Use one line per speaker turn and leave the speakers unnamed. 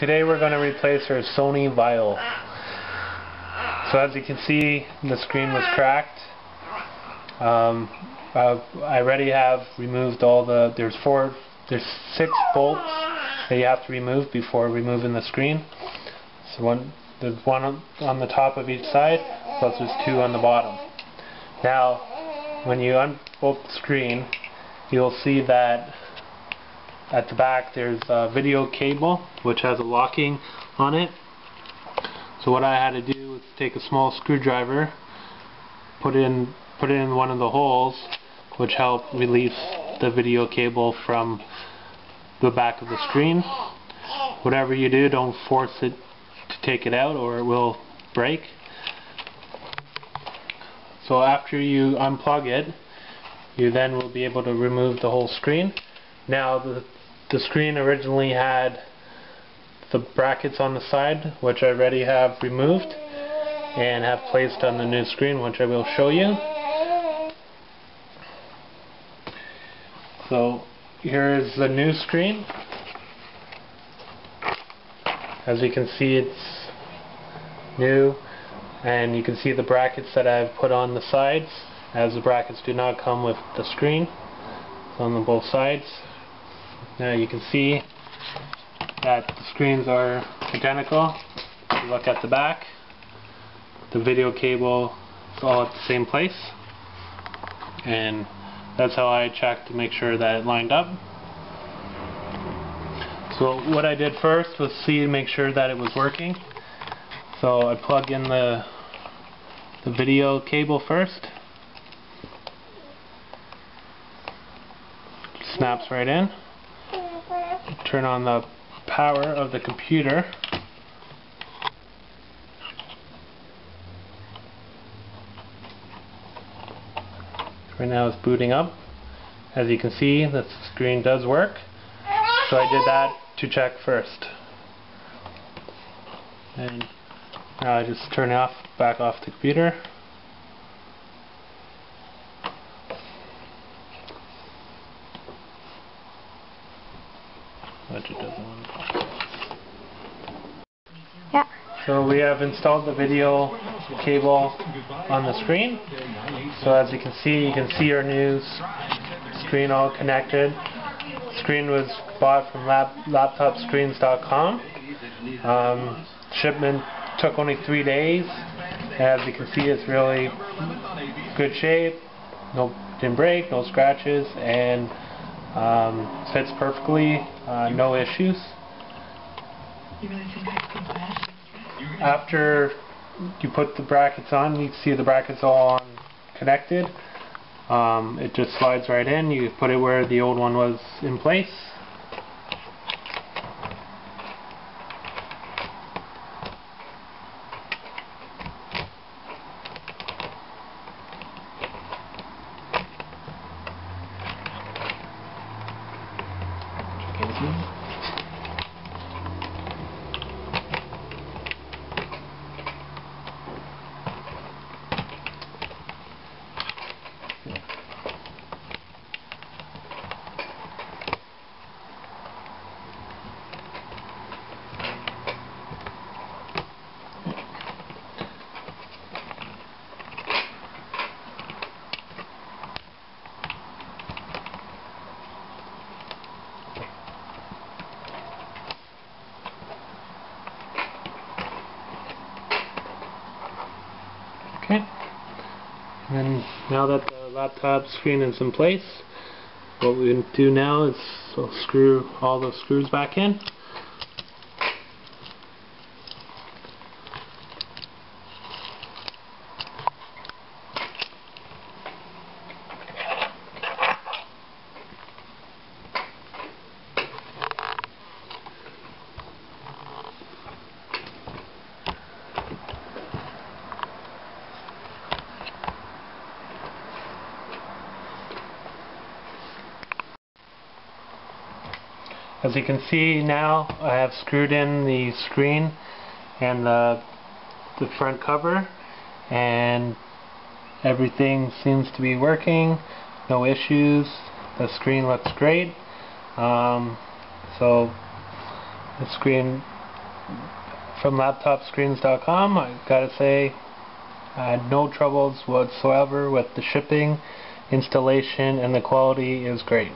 Today we're going to replace our Sony Viao. So as you can see, the screen was cracked. I already have removed all the, there's 6 bolts that you have to remove before removing the screen. So there's one on the top of each side, plus there's 2 on the bottom. Now, when you unbolt the screen, you'll see that at the back there's a video cable which has a locking on it. So what I had to do was take a small screwdriver, put it in one of the holes, which helped release the video cable from the back of the screen. Whatever you do, don't force it to take it out or it will break. So after you unplug it, you then will be able to remove the whole screen. Now the screen originally had the brackets on the side, which I already have removed and have placed on the new screen, which I will show you. So here is the new screen. As you can see, it's new, and you can see the brackets that I've put on the sides, as the brackets do not come with the screen. It's on both sides. Now you can see that the screens are identical. If you look at the back, the video cable is all at the same place, and that's how I checked to make sure that it lined up. So what I did first was make sure that it was working. So I plug in the video cable first. It snaps right in. Turn on the power of the computer. Right now it's booting up. As you can see, the screen does work. So I did that to check first. And now I just turn it back off the computer. Which it doesn't want to.
Yeah.
So we have installed the video cable on the screen. So as you can see our new screen all connected. The screen was bought from laptopscreens.com. Shipment took only 3 days. As you can see, it's really good shape. Didn't break, no scratches, and fits perfectly. No issues. After you put the brackets on, you can see the brackets all connected. It just slides right in. You put it where the old one was in place. Okay, and now that the laptop screen is in place, what we can do now is screw all the screws back in. As you can see now, I have screwed in the screen and the front cover, and everything seems to be working. No issues. The screen looks great. So the screen from laptopscreens.com. I gotta say, I had no troubles whatsoever with the shipping, installation, and the quality is great.